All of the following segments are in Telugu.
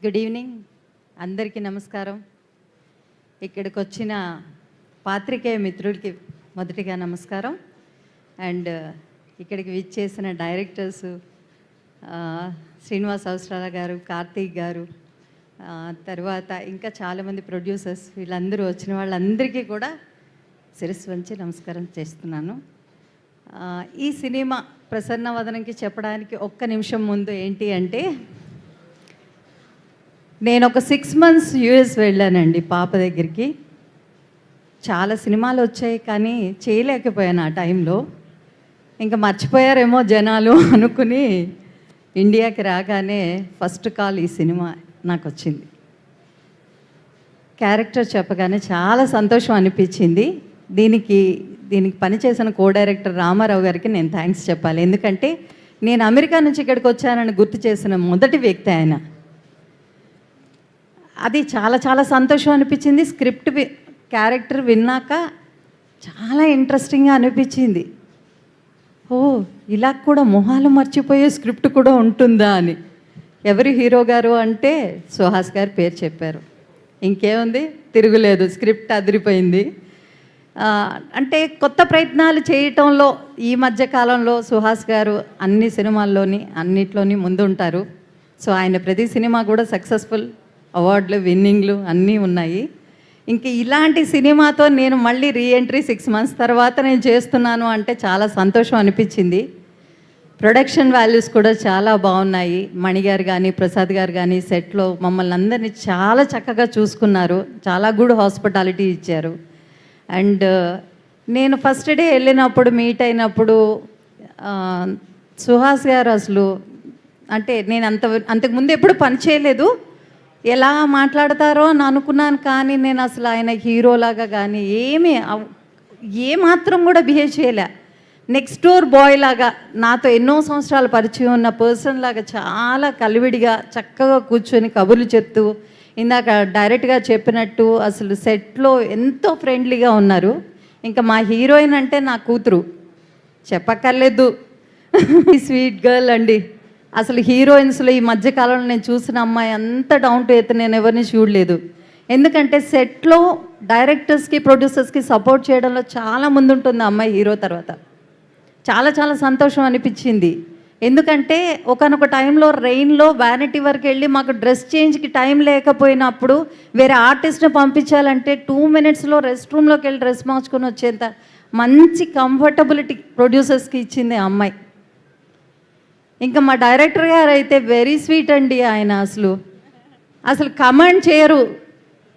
గుడ్ ఈవినింగ్, అందరికీ నమస్కారం. ఇక్కడికి వచ్చిన పాత్రికేయ మిత్రులకి మొదటిగా నమస్కారం. అండ్ ఇక్కడికి విచ్చేసిన డైరెక్టర్స్ శ్రీనివాస్ అవసరాల గారు, కార్తీక్ గారు, తర్వాత ఇంకా చాలామంది ప్రొడ్యూసర్స్, వీళ్ళందరూ వచ్చిన వాళ్ళందరికీ కూడా శిరస్సు వంచి నమస్కారం చేస్తున్నాను. ఈ సినిమా ప్రసన్న వదనంకి చెప్పడానికి ఒక్క నిమిషం ముందు ఏంటి అంటే, నేను ఒక 6 months యూఎస్ వెళ్ళానండి పాప దగ్గరికి. చాలా సినిమాలు వచ్చాయి కానీ చేయలేకపోయాను ఆ టైంలో. ఇంకా మర్చిపోయారేమో జనాలు అనుకుని ఇండియాకి రాగానే ఫస్ట్ కాల్ ఈ సినిమా నాకు వచ్చింది. క్యారెక్టర్ చెప్పగానే చాలా సంతోషం అనిపించింది. దీనికి పనిచేసిన కో డైరెక్టర్ రామారావు గారికి నేను థ్యాంక్స్ చెప్పాలి. ఎందుకంటే నేను అమెరికా నుంచి ఇక్కడికి వచ్చానని గుర్తు చేసిన మొదటి వ్యక్తి ఆయన. అది చాలా చాలా సంతోషం అనిపించింది. స్క్రిప్ట్ క్యారెక్టర్ విన్నాక చాలా ఇంట్రెస్టింగ్గా అనిపించింది. ఓ, ఇలా కూడా మొహాలు మర్చిపోయే స్క్రిప్ట్ కూడా ఉంటుందా అని. ఎవరి హీరో గారు అంటే సుహాస్ గారు పేరు చెప్పారు. ఇంకేముంది, తిరుగులేదు, స్క్రిప్ట్ అదిరిపోయింది. అంటే కొత్త ప్రయత్నాలు చేయటంలో ఈ మధ్యకాలంలో సుహాస్ గారు అన్ని సినిమాల్లోని అన్నిట్లోని ముందుంటారు. సో ఆయన ప్రతి సినిమా కూడా సక్సెస్ఫుల్, అవార్డులు, విన్నింగ్లు అన్నీ ఉన్నాయి. ఇంక ఇలాంటి సినిమాతో నేను మళ్ళీ రీఎంట్రీ 6 months తర్వాత నేను చేస్తున్నాను అంటే చాలా సంతోషం అనిపించింది. ప్రొడక్షన్ వాల్యూస్ కూడా చాలా బాగున్నాయి. మణిగారు కానీ, ప్రసాద్ గారు కానీ సెట్లో మమ్మల్ని అందరినీ చాలా చక్కగా చూసుకున్నారు. చాలా గుడ్ హాస్పిటాలిటీ ఇచ్చారు. అండ్ నేను ఫస్ట్ డే వెళ్ళినప్పుడు మీట్ అయినప్పుడు సుహాస్ గారు అసలు, అంటే నేను అంతకుముందు ఎప్పుడు పని చేయలేదు, ఎలా మాట్లాడతారో అని అనుకున్నాను. కానీ నేను అసలు ఆయన హీరోలాగా కానీ ఏమాత్రం కూడా బిహేవ్ చేయలే. నెక్స్ట్ డోర్ బాయ్ లాగా, నాతో ఎన్నో సంవత్సరాల పరిచయం ఉన్న పర్సన్ లాగా చాలా కలివిడిగా చక్కగా కూర్చొని కబుర్లు చెప్తూ, ఇందాక డైరెక్ట్గా చెప్పినట్టు అసలు సెట్లో ఎంతో ఫ్రెండ్లీగా ఉన్నారు. ఇంకా మా హీరోయిన్ అంటే నా కూతురు, చెప్పక్కర్లేదు. స్వీట్ గర్ల్ అండి. అసలు హీరోయిన్స్లో ఈ మధ్యకాలంలో నేను చూసిన అమ్మాయి అంత డౌన్ టు ఎర్త్ నేను ఎవరిని చూడలేదు. ఎందుకంటే సెట్లో డైరెక్టర్స్కి, ప్రొడ్యూసర్స్కి సపోర్ట్ చేయడంలో చాలా ముందుంటుంది ఆ అమ్మాయి హీరో తర్వాత. చాలా చాలా సంతోషం అనిపించింది. ఎందుకంటే ఒకనొక టైంలో రెయిన్లో వ్యానిటీ వరకు వెళ్ళి మాకు డ్రెస్ చేంజ్కి టైం లేకపోయినప్పుడు వేరే ఆర్టిస్ట్ని పంపించాలంటే 2 minutesలో రెస్ట్ రూమ్లోకి వెళ్ళి డ్రెస్ మార్చుకొని వచ్చేంత మంచి కంఫర్టబిలిటీ ప్రొడ్యూసర్స్కి ఇచ్చింది ఆ అమ్మాయి. ఇంకా మా డైరెక్టర్ గారు అయితే వెరీ స్వీట్ అండి. ఆయన అసలు కమాండ్ చేయరు,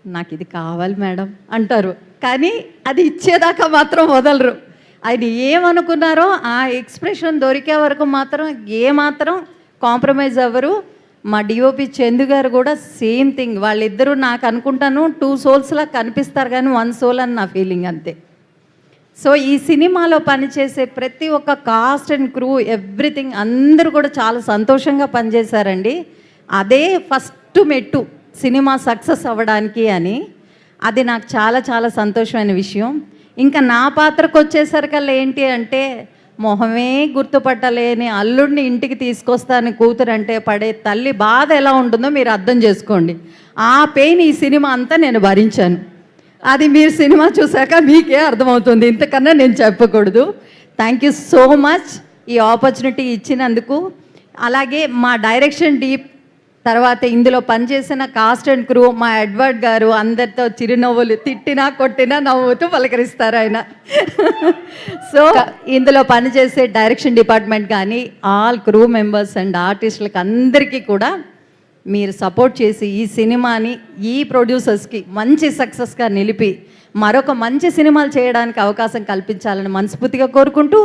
నాకు ఇది కావాలి మేడం అంటారు, కానీ అది ఇచ్చేదాకా మాత్రం వదలరు. ఆయన ఏమనుకున్నారో ఆ ఎక్స్ప్రెషన్ దొరికే వరకు మాత్రం ఏమాత్రం కాంప్రమైజ్ అవ్వరు. మా డిఓపి చందు గారు కూడా సేమ్ థింగ్. వాళ్ళిద్దరూ నాకు అనుకుంటాను 2 souls లా కనిపిస్తారు కానీ 1 soul అని నా ఫీలింగ్, అంతే. సో ఈ సినిమాలో పనిచేసే ప్రతి ఒక్క కాస్ట్ అండ్ క్రూ, ఎవ్రీథింగ్ అందరూ కూడా చాలా సంతోషంగా పనిచేశారండి. అదే ఫస్ట్ మెట్టు సినిమా సక్సెస్ అవ్వడానికి అని. అది నాకు చాలా చాలా సంతోషమైన విషయం. ఇంకా నా పాత్రకు వచ్చేసరికల్లా ఏంటి అంటే, మొహమే గుర్తుపట్టలేని అల్లుడిని ఇంటికి తీసుకొస్తాను కూతురు అంటే పడే తల్లి బాధ ఎలా ఉంటుందో మీరు అర్థం చేసుకోండి. ఆ పెయిన్ ఈ సినిమా అంతా నేను భరించాను. అది మీరు సినిమా చూసాక మీకే అర్థమవుతుంది, ఇంతకన్నా నేను చెప్పకూడదు. థ్యాంక్ యూ సో మచ్ ఈ ఆపర్చునిటీ ఇచ్చినందుకు. అలాగే మా డైరెక్షన్ డీప్ తర్వాత ఇందులో పనిచేసిన కాస్ట్ అండ్ క్రూ, మా ఎడ్వర్డ్ గారు అందరితో చిరునవ్వులు, తిట్టినా కొట్టినా నవ్వుతూ పలకరిస్తారు ఆయన. సో ఇందులో పనిచేసే డైరెక్షన్ డిపార్ట్మెంట్ కానీ ఆల్ క్రూ మెంబర్స్ అండ్ ఆర్టిస్టులకు అందరికీ కూడా మీరు సపోర్ట్ చేసి ఈ సినిమాని ఈ ప్రొడ్యూసర్స్కి మంచి సక్సెస్గా నిలిపి మరొక మంచి సినిమాలు చేయడానికి అవకాశం కల్పించాలని మనస్ఫూర్తిగా కోరుకుంటూ